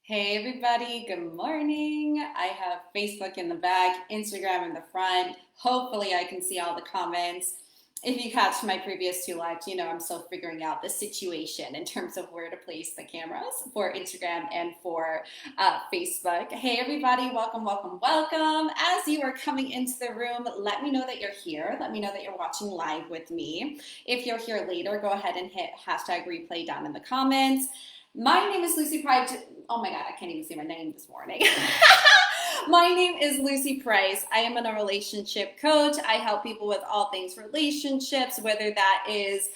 Hey everybody, good morning. I have Facebook in the back, Instagram in the front. Hopefully I can see all the comments. If you catch my previous two lives, you know I'm still figuring out the situation in terms of where to place the cameras for Instagram and for Facebook. Hey everybody, welcome. As you are coming into the room, let me know that you're here. Let me know that you're watching live with me. If you're here later, go ahead and hit hashtag replay down in the comments. My name is Lucy Pride. Oh my God, I can't even say my name this morning. My name is Lucy Price. I am a relationship coach. I help people with all things relationships, whether that is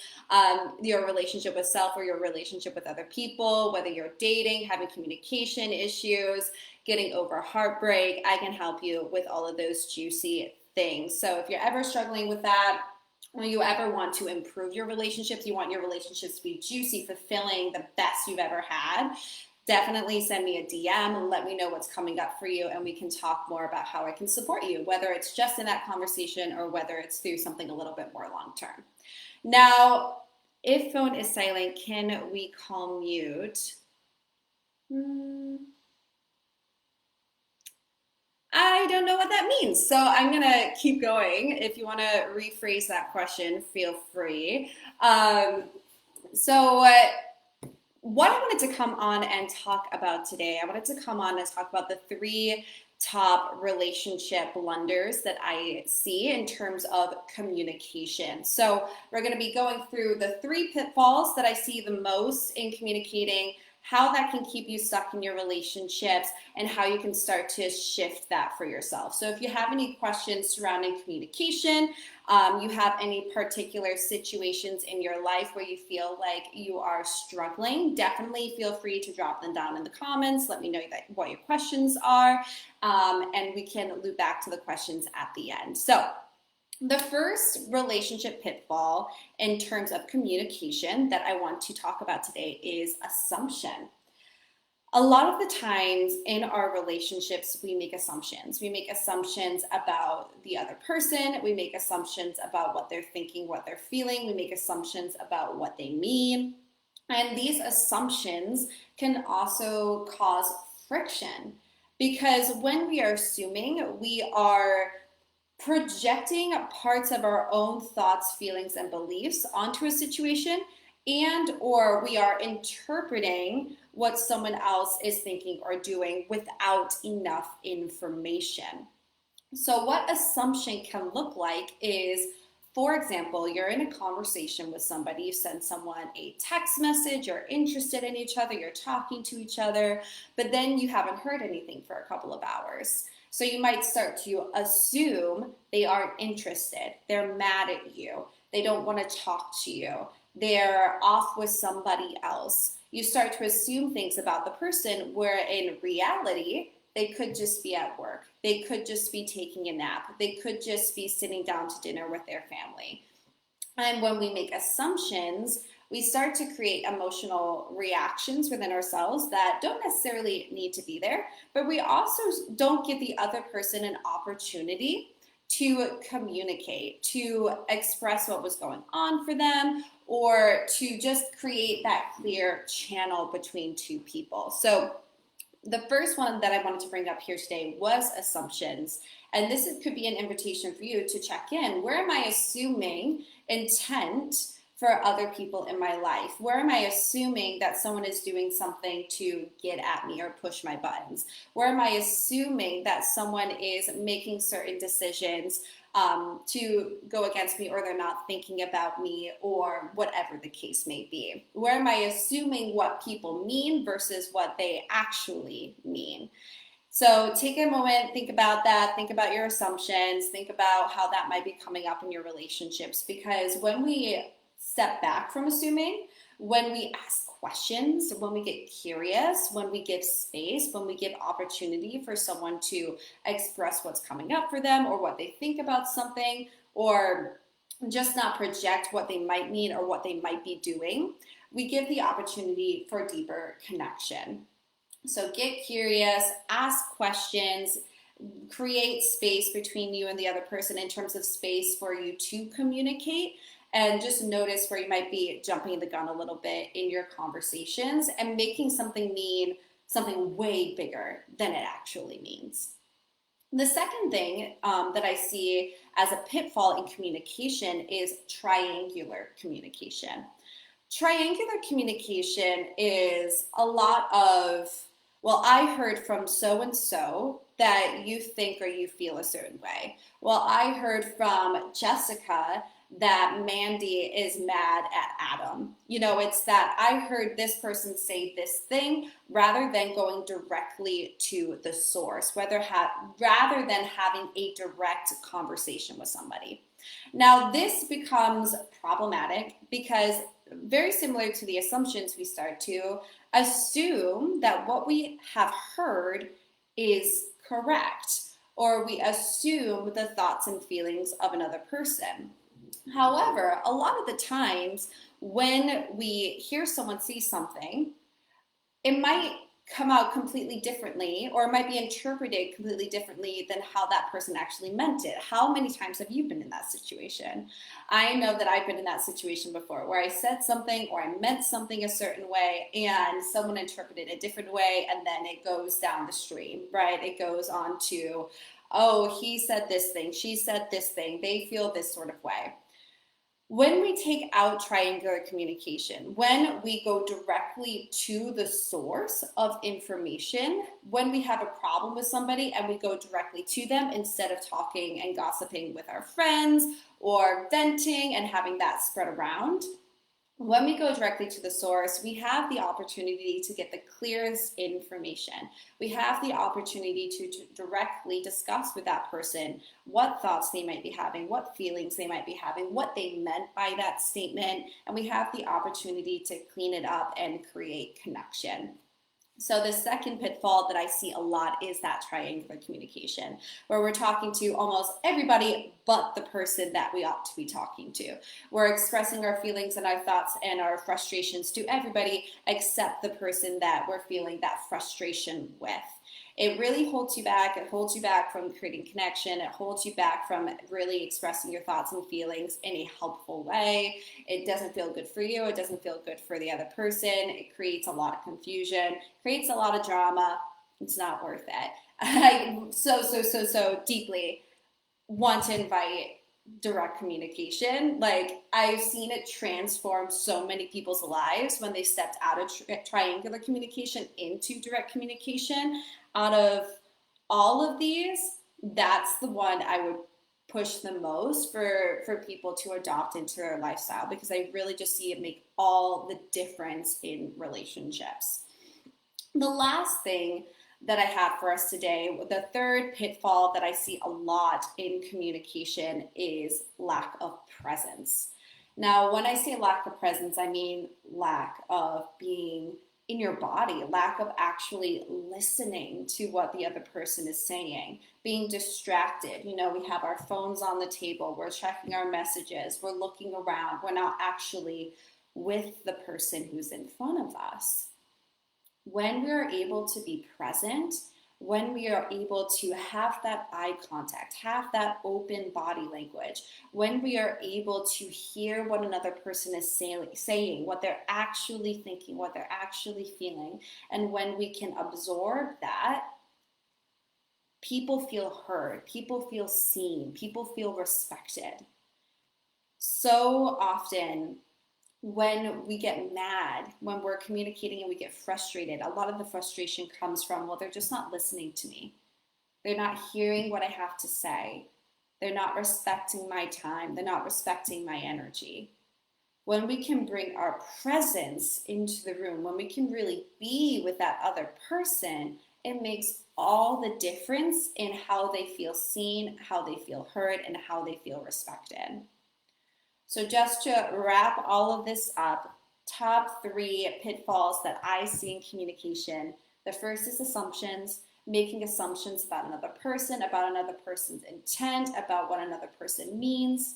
your relationship with self or your relationship with other people, whether you're dating, having communication issues, getting over heartbreak. I can help you with all of those juicy things. So if you're ever struggling with that, or you ever want to improve your relationships, you want your relationships to be juicy, fulfilling, the best you've ever had, definitely send me a DM and let me know what's coming up for you, and we can talk more about how I can support you, whether it's just in that conversation or whether it's through something a little bit more long term. Now, if phone is silent, can we call mute? I don't know what that means. So I'm going to keep going. If you want to rephrase that question, feel free. So, what I wanted to come on and talk about today, I wanted to come on and talk about the three top relationship blunders that I see in terms of communication. So we're going to be going through the three pitfalls that I see the most in communicating, how that can keep you stuck in your relationships, and how you can start to shift that for yourself. So if you have any questions surrounding communication, you have any particular situations in your life where you feel like you are struggling, definitely feel free to drop them down in the comments. Let me know what your questions are, and we can loop back to the questions at the end. So the first relationship pitfall in terms of communication that I want to talk about today is assumption. A lot of the times in our relationships, we make assumptions. We make assumptions about the other person. We make assumptions about what they're thinking, what they're feeling. We make assumptions about what they mean. And these assumptions can also cause friction, because when we are assuming, we are projecting parts of our own thoughts, feelings, and beliefs onto a situation, and or we are interpreting what someone else is thinking or doing without enough information. So what assumption can look like is, for example, you're in a conversation with somebody, you send someone a text message, you're interested in each other, you're talking to each other, but then you haven't heard anything for a couple of hours. So you might start to assume they aren't interested, they're mad at you, they don't want to talk to you, they're off with somebody else. You start to assume things about the person where in reality, they could just be at work. They could just be taking a nap. They could just be sitting down to dinner with their family. And when we make assumptions, we start to create emotional reactions within ourselves that don't necessarily need to be there, but we also don't give the other person an opportunity to communicate, to express what was going on for them, or to just create that clear channel between two people. So the first one that I wanted to bring up here today was assumptions. And this could be an invitation for you to check in. Where am I assuming intent for other people in my life? Where am I assuming that someone is doing something to get at me or push my buttons? Where am I assuming that someone is making certain decisions to go against me, or they're not thinking about me, or whatever the case may be? Where am I assuming what people mean versus what they actually mean? So take a moment, think about that, think about your assumptions, think about how that might be coming up in your relationships, because when we step back from assuming, when we ask questions, when we get curious, when we give space, when we give opportunity for someone to express what's coming up for them or what they think about something, or just not project what they might mean or what they might be doing, we give the opportunity for deeper connection. So get curious, ask questions, create space between you and the other person in terms of space for you to communicate, and just notice where you might be jumping the gun a little bit in your conversations and making something mean something way bigger than it actually means. The second thing that I see as a pitfall in communication is triangular communication. Triangular communication is a lot of, well, I heard from so and so that you think or you feel a certain way. Well, I heard from Jessica that Mandy is mad at Adam. It's that I heard this person say this thing rather than going directly to the source, rather than having a direct conversation with somebody. Now, this becomes problematic because, very similar to the assumptions, we start to assume that what we have heard is correct, or we assume the thoughts and feelings of another person. However, a lot of the times when we hear someone say something, it might come out completely differently, or it might be interpreted completely differently than how that person actually meant it. How many times have you been in that situation? I know that I've been in that situation before where I said something or I meant something a certain way and someone interpreted it a different way, and then it goes down the stream, right? It goes on to, oh, he said this thing, she said this thing, they feel this sort of way. When we take out triangular communication, when we go directly to the source of information, when we have a problem with somebody and we go directly to them instead of talking and gossiping with our friends or venting and having that spread around, when we go directly to the source, we have the opportunity to get the clearest information. We have the opportunity to directly discuss with that person what thoughts they might be having, what feelings they might be having, what they meant by that statement, and we have the opportunity to clean it up and create connection. So the second pitfall that I see a lot is that triangular communication, where we're talking to almost everybody but the person that we ought to be talking to. We're expressing our feelings and our thoughts and our frustrations to everybody except the person that we're feeling that frustration with. It really holds you back. It holds you back from creating connection. It holds you back from really expressing your thoughts and feelings in a helpful way. It doesn't feel good for you. It doesn't feel good for the other person. It creates a lot of confusion, creates a lot of drama. It's not worth it. I so deeply want to invite direct communication. Like, I've seen it transform so many people's lives when they stepped out of triangular communication into direct communication. Out of all of these, that's the one I would push the most for people to adopt into their lifestyle, because I really just see it make all the difference in relationships. The last thing that I have for us today, the third pitfall that I see a lot in communication is lack of presence. Now, when I say lack of presence, I mean lack of being in your body, lack of actually listening to what the other person is saying, being distracted. We have our phones on the table, we're checking our messages, we're looking around, we're not actually with the person who's in front of us. When we are able to be present, when we are able to have that eye contact, have that open body language, when we are able to hear what another person is saying, what they're actually thinking, what they're actually feeling, and when we can absorb that, people feel heard, people feel seen, people feel respected. So often, when we get mad, when we're communicating and we get frustrated, a lot of the frustration comes from, well, they're just not listening to me. They're not hearing what I have to say. They're not respecting my time. They're not respecting my energy. When we can bring our presence into the room, when we can really be with that other person, it makes all the difference in how they feel seen, how they feel heard, and how they feel respected. So just to wrap all of this up, top 3 pitfalls that I see in communication. The first is assumptions, making assumptions about another person's intent, about what another person means.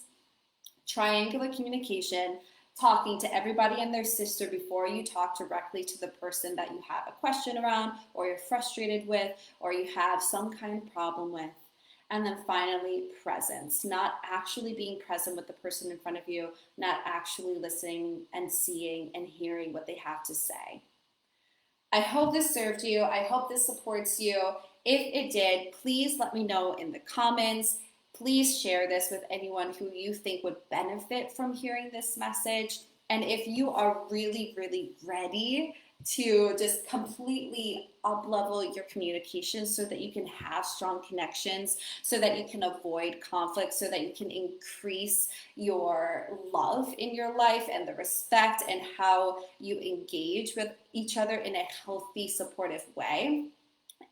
Triangular communication, talking to everybody and their sister before you talk directly to the person that you have a question around, or you're frustrated with, or you have some kind of problem with. And then finally, presence, not actually being present with the person in front of you, not actually listening and seeing and hearing what they have to say. I hope this served you. I hope this supports you. If it did, please let me know in the comments. Please share this with anyone who you think would benefit from hearing this message. And if you are really, really ready to just completely up level your communication so that you can have strong connections, so that you can avoid conflict, so that you can increase your love in your life and the respect and how you engage with each other in a healthy, supportive way.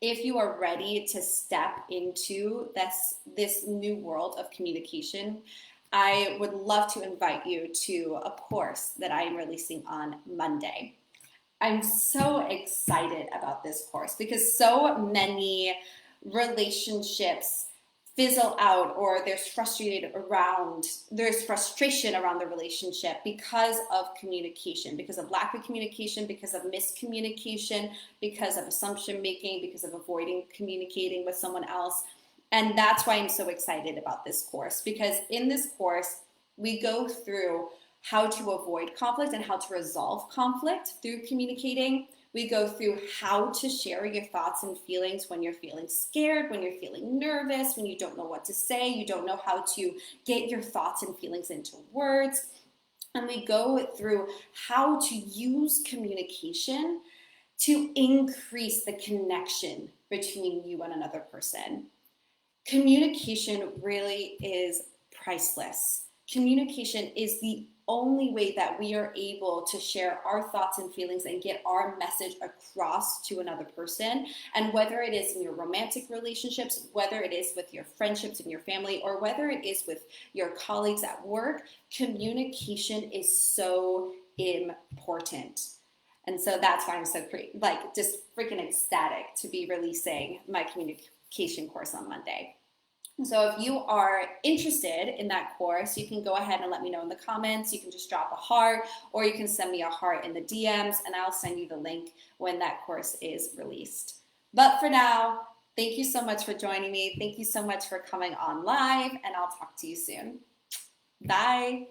If you are ready to step into this new world of communication, I would love to invite you to a course that I am releasing on Monday. I'm so excited about this course because so many relationships fizzle out, or there's frustration around the relationship because of communication, because of lack of communication, because of miscommunication, because of assumption making, because of avoiding communicating with someone else. And that's why I'm so excited about this course, because in this course we go through how to avoid conflict and how to resolve conflict through communicating. We go through how to share your thoughts and feelings when you're feeling scared, when you're feeling nervous, when you don't know what to say, you don't know how to get your thoughts and feelings into words. And we go through how to use communication to increase the connection between you and another person. Communication really is priceless. Communication is the only way that we are able to share our thoughts and feelings and get our message across to another person. And whether it is in your romantic relationships, whether it is with your friendships and your family, or whether it is with your colleagues at work, communication is so important. And so that's why I'm so just freaking ecstatic to be releasing my communication course on Monday. So if you are interested in that course, you can go ahead and let me know in the comments. You can just drop a heart, or you can send me a heart in the DMs, and I'll send you the link when that course is released. But for now, thank you so much for joining me. Thank you so much for coming on live, and I'll talk to you soon. Bye.